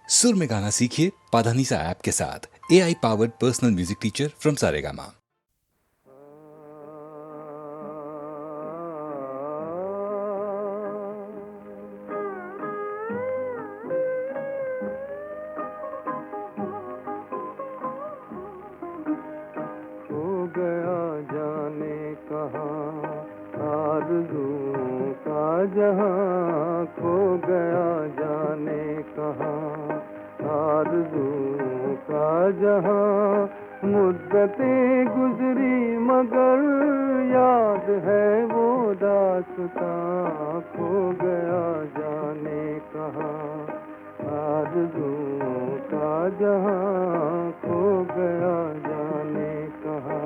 सुर में गाना सीखिए पाधानीसा ऐप के साथ। AI powered personal music teacher from Saregama. खो गया जाने कहाँ आरज़ुओं का जहाँ, खो गया जाने कहाँ आरज़ुओं का जहाँ। मुद्दतें गुजरी मगर याद है वो दास्तां, खो गया जाने कहाँ आरज़ुओं का जहाँ, खो गया जाने कहाँ।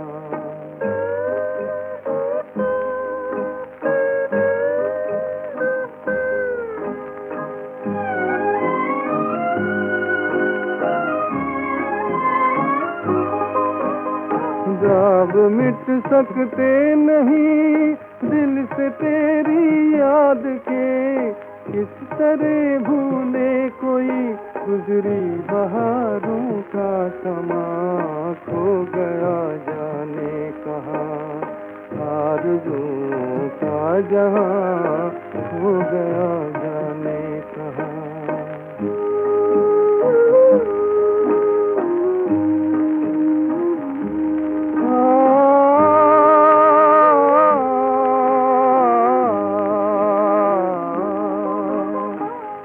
जाब मिट सकते नहीं दिल से तेरी याद के, किस तरह भूले कोई गुजरी बहारों का समा। खो गया जाने कहाँ आरज़ुओं का जहाँ, खो गया जाने कहाँ।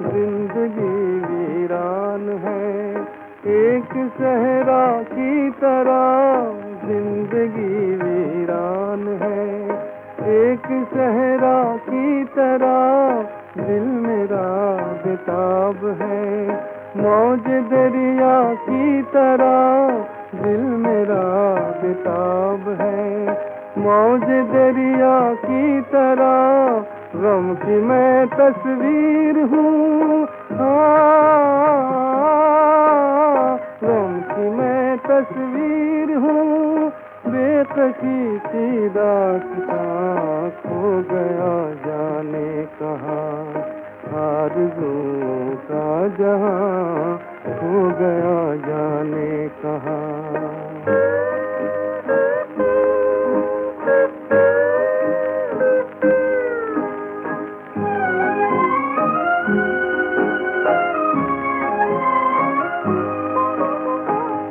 जिंदगी वीरान है एक सहरा की तरह, जिंदगी वीरान है एक सहरा की तरह। दिल मेरा बेताब है मौज दरिया की तरह, दिल मेरा बेताब है मौज दरिया की तरह। गम की मैं तस्वीर हूँ, गम की मैं तस्वीर हूँ, बेकसी की दास्तां। खो गया जाने कहाँ आरज़ुओं का जहाँ, खो गया जाने कहाँ।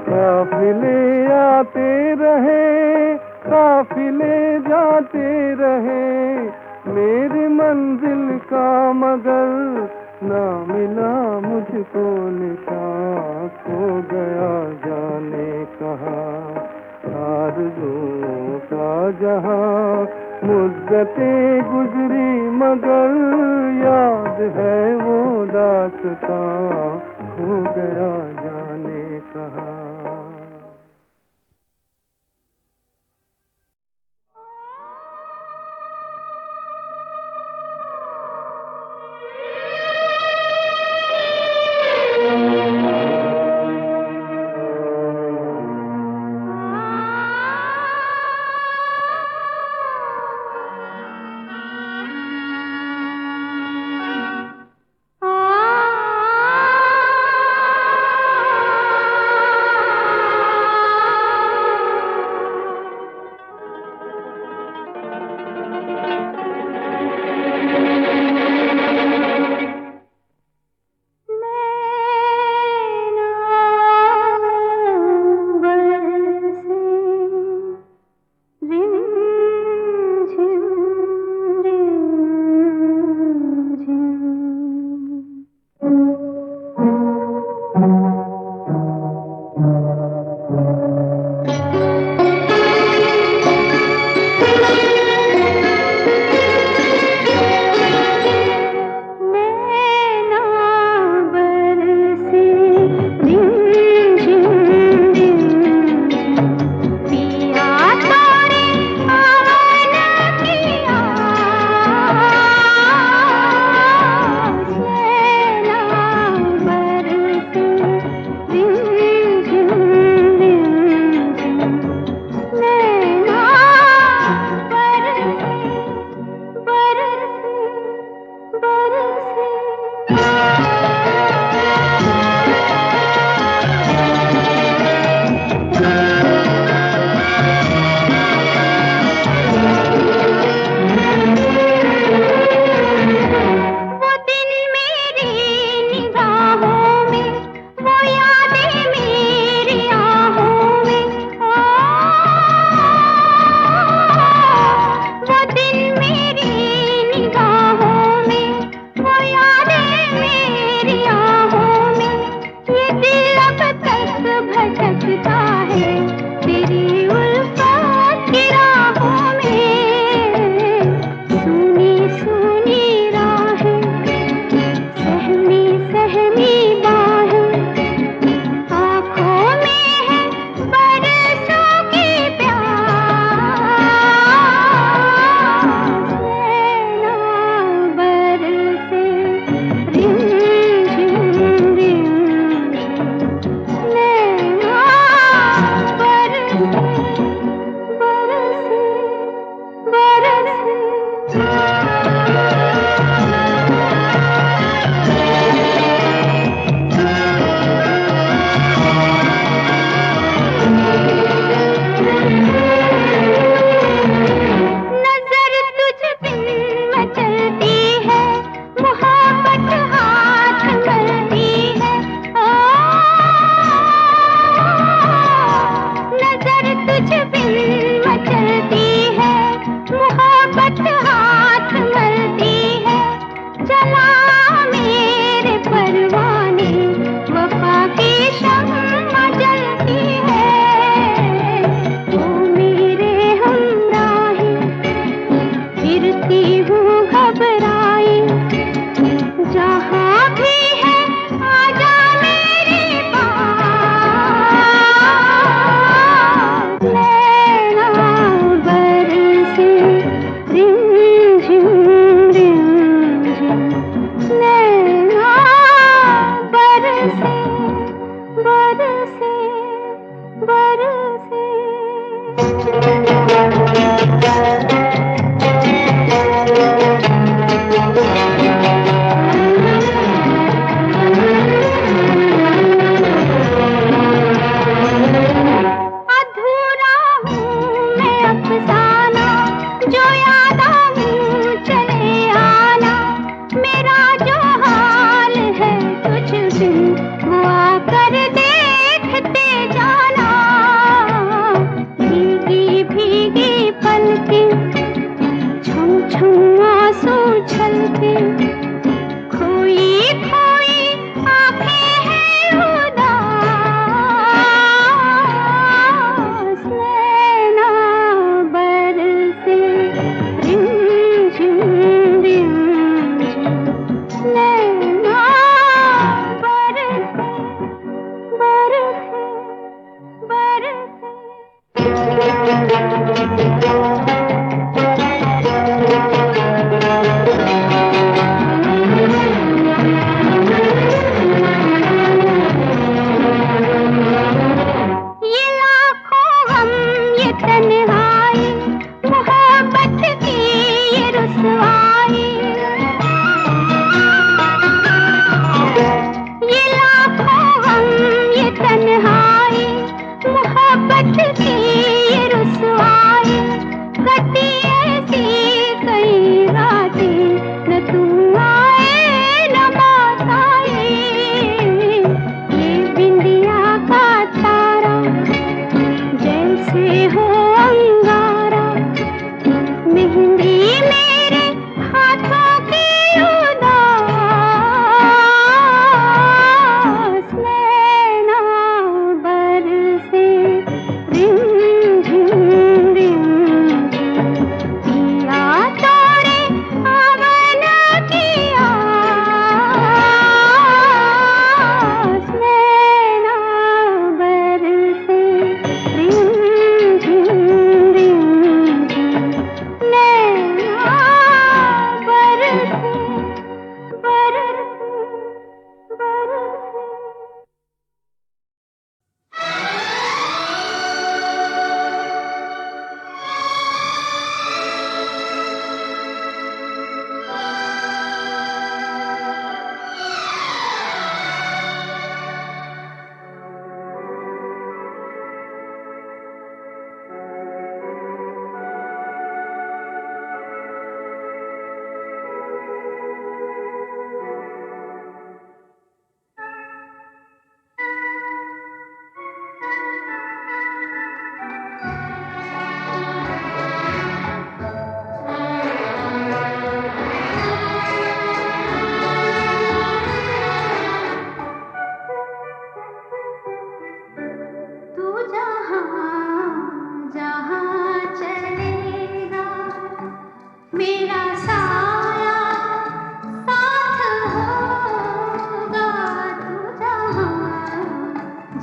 काफिले आते रहे काफिले जाते रहे, मेरी मंजिल का मगर ना मिला मुझको निशान। खो गया जाने कहाँ आरज़ुओं का जहाँ। मुद्दतें गुजरी मगर याद है वो दास्तां, खो गया जाने कहाँ।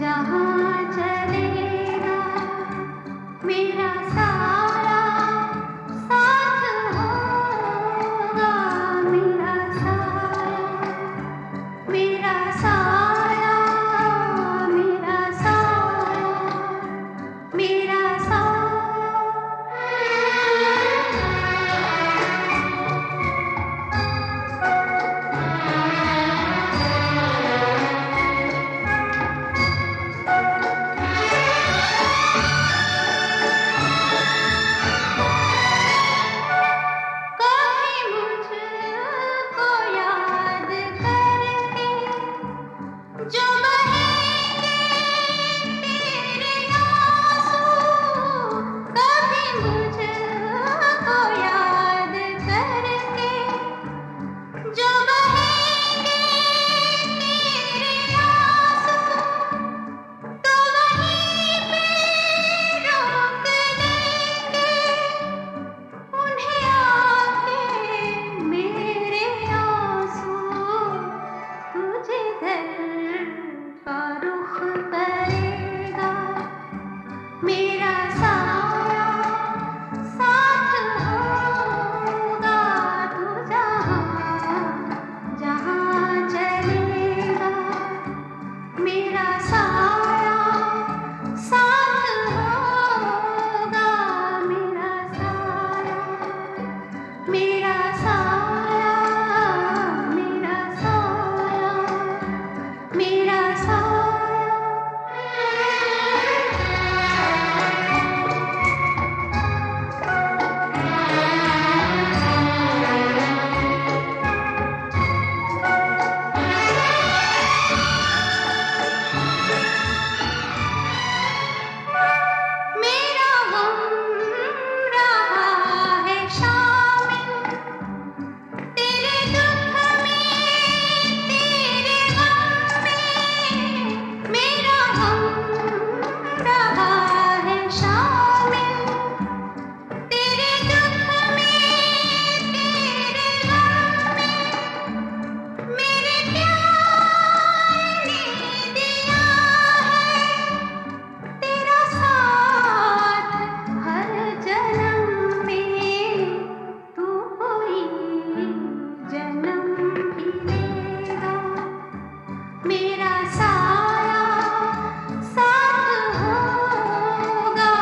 जहाँ चलेगा मेरा सारा साथ होगा, मेरा साया, मेरा साया, मेरा साया, मेरा साया। कभी मुझको याद करके जो बहेंगे तेरे आंसू, कभी मुझको याद करके जो बहेंगे तेरे आंसू, तो वहीं पे रोक लेंगे उन्हें आके मेरे आंसू। तुझे घर का रुख करेगा मेरा साया साथ होगा, तू जहाँ जहाँ चलेगा मेरा साया साथ होगा, मेरा साया, मेरा साया, मेरा साया, मेरा साया। मेरा गम रहा है शामिल तेरे दुख में, तेरे गम में। मेरा गम रहा है शामिल तेरे दुख में, तेरे गम में। मेरे प्यार ने दिया है तेरा साथ हर जन्म में, तू कोई जन्म भी लेगा मेरा साया साथ होगा,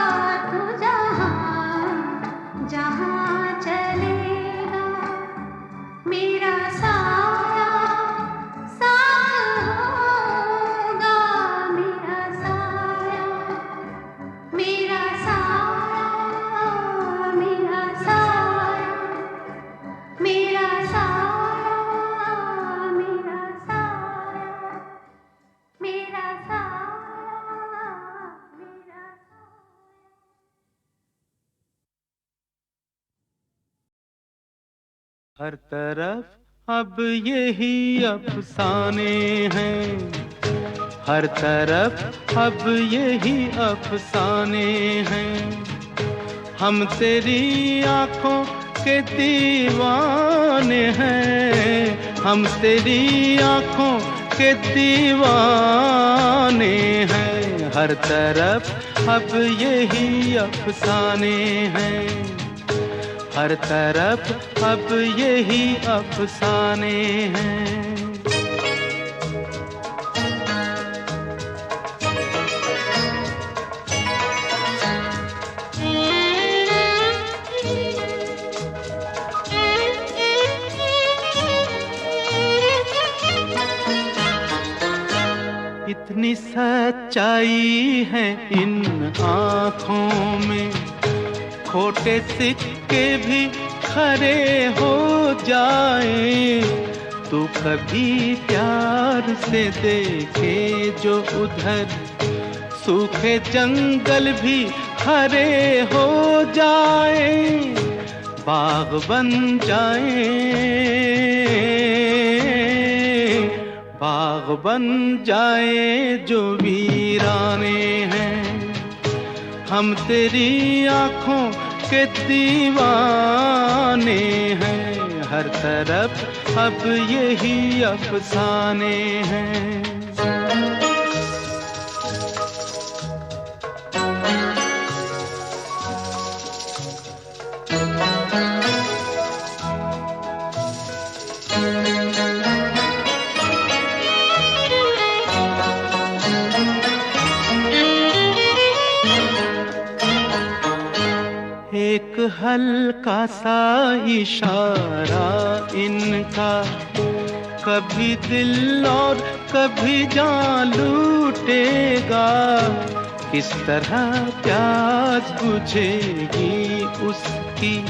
तू जहाँ जहाँ चलेगा मेरा साया साथ होगा, मेरा साया, मेरा साया, मेरा साया, मेरा साया, मेरा साया, मेरा साया, मेरा हर तरफ अब यही अफसाने हैं, हर तरफ अब यही अफसाने हैं। हम तेरी आंखों के दीवाने हैं, हम तेरी आंखों के दीवाने हैं। हर तरफ अब यही अफसाने हैं, हर तरफ अब यही अफसाने हैं। इतनी सच्चाई है इन आँखों में, खोटे सिक्के भी खरे हो जाए। तू कभी प्यार से देखे जो उधर, सूखे जंगल भी हरे हो जाए, बाग बन जाए, बाग बन जाए जो वीराने हैं। हम तेरी आँखों के दीवाने हैं, हर तरफ अब यही अफसाने हैं। हल्का सा इशारा इनका कभी दिल और कभी जान लूटेगा। किस तरह प्यास बुझेगी उसकी,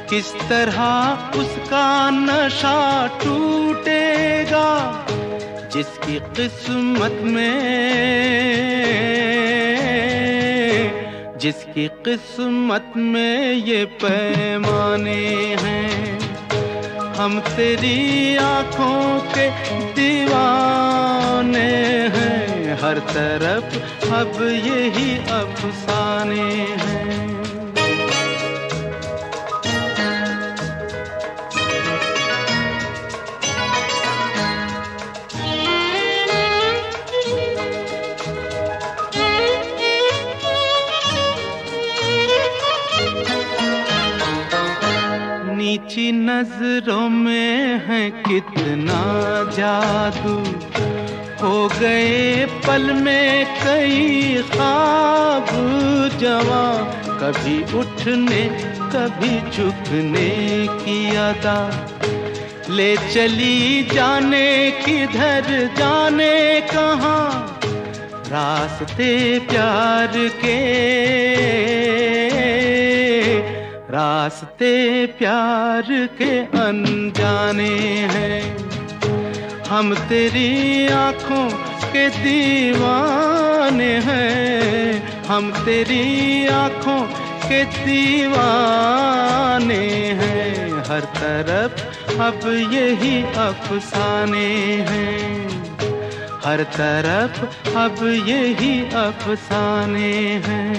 किस तरह उसका नशा टूटेगा। जिसकी किस्मत में, जिसकी किस्मत में ये पैमाने हैं। हम तेरी आँखों के दीवाने हैं, हर तरफ अब यही अफसाने हैं। नीची नजरों में है कितना जादू, हो गए पल में कई ख्वाब जवां। कभी उठने कभी झुकने की अदा, ले चली जाने किधर जाने कहाँ। रास्ते प्यार के, रास्ते प्यार के अनजाने हैं। हम तेरी आँखों के दीवाने हैं, हम तेरी आँखों के दीवाने हैं। हर तरफ अब यही अफसाने हैं, हर तरफ अब यही अफसाने हैं।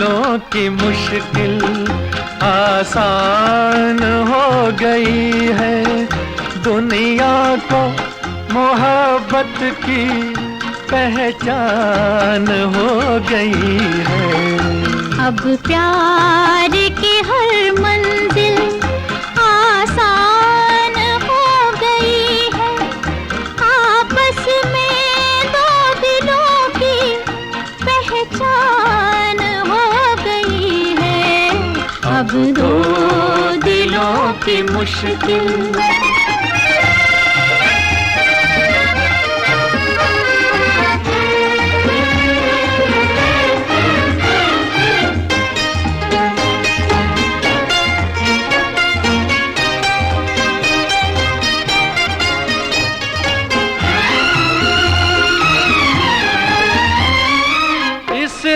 दिलों की मुश्किल आसान हो गई है। दुनिया को मोहब्बत की पहचान हो गई है। अब प्यार की हर मंजिल आसान हो गई है। आपस में दो दिलों की पहचान हो गई है। अब दो दिलों की मुश्किल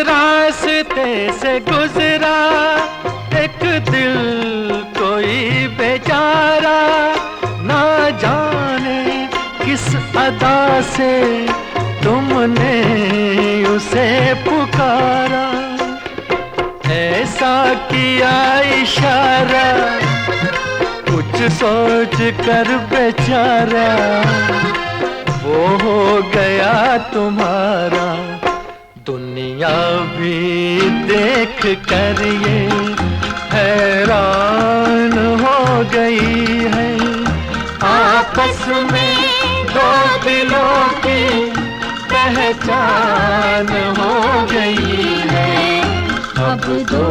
रास्ते से गुजरा एक दिल कोई बेचारा, ना जाने किस अदा से तुमने उसे पुकारा। ऐसा किया इशारा कुछ सोच कर बेचारा, वो हो गया तुम्हारा। दुनिया भी देख कर ये हैरान हो गई है। आपस में दो दिलों की पहचान हो गई है। अब दो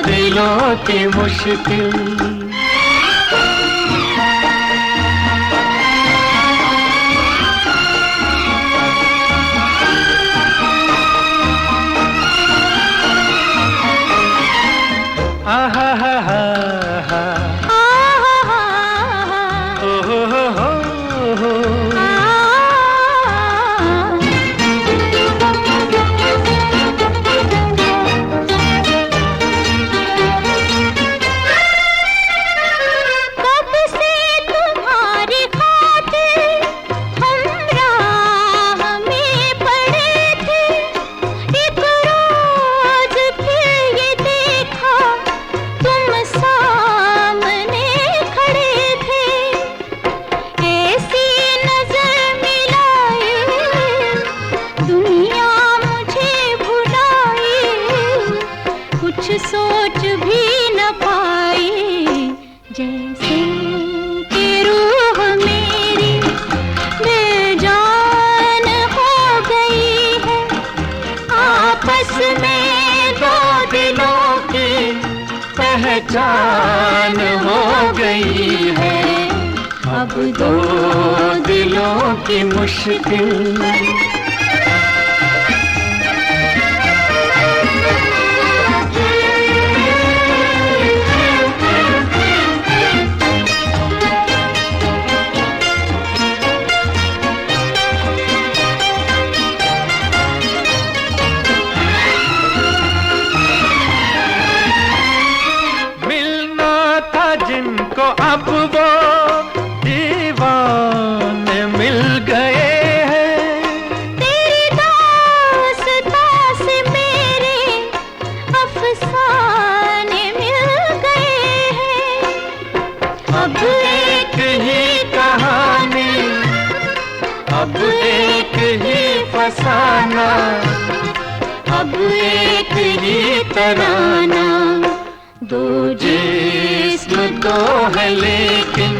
दिलों की मुश्किल सोच भी न पाई। जैसे कि रूह मेरी बेजान हो गई है। आपस में दो दिलों की पहचान हो गई है। अब दो दिलों की मुश्किल जिनको अब वो दीवाने मिल गए हैं। तेरी दास्तां से मेरे अफसाने मिल गए हैं। अब एक ही कहानी, अब एक ही फसाना, अब एक ही तराना। दो जिस्म तो है लेकिन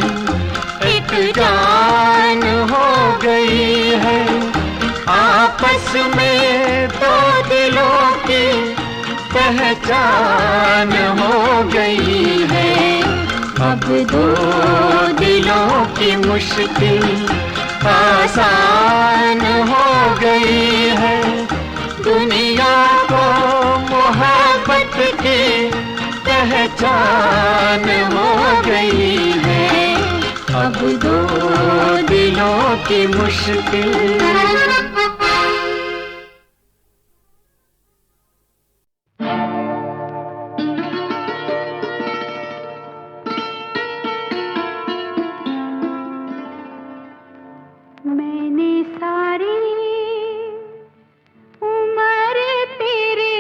एक जान हो गई है। आपस में दो दिलों की पहचान हो गई है। अब दो दिलों की मुश्किल आसान हो गई है। दुनिया को मोहब्बत की पहचान हो गई है। अब दो दिलों की मुश्किल मैंने सारी उम्र तेरे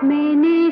मैंने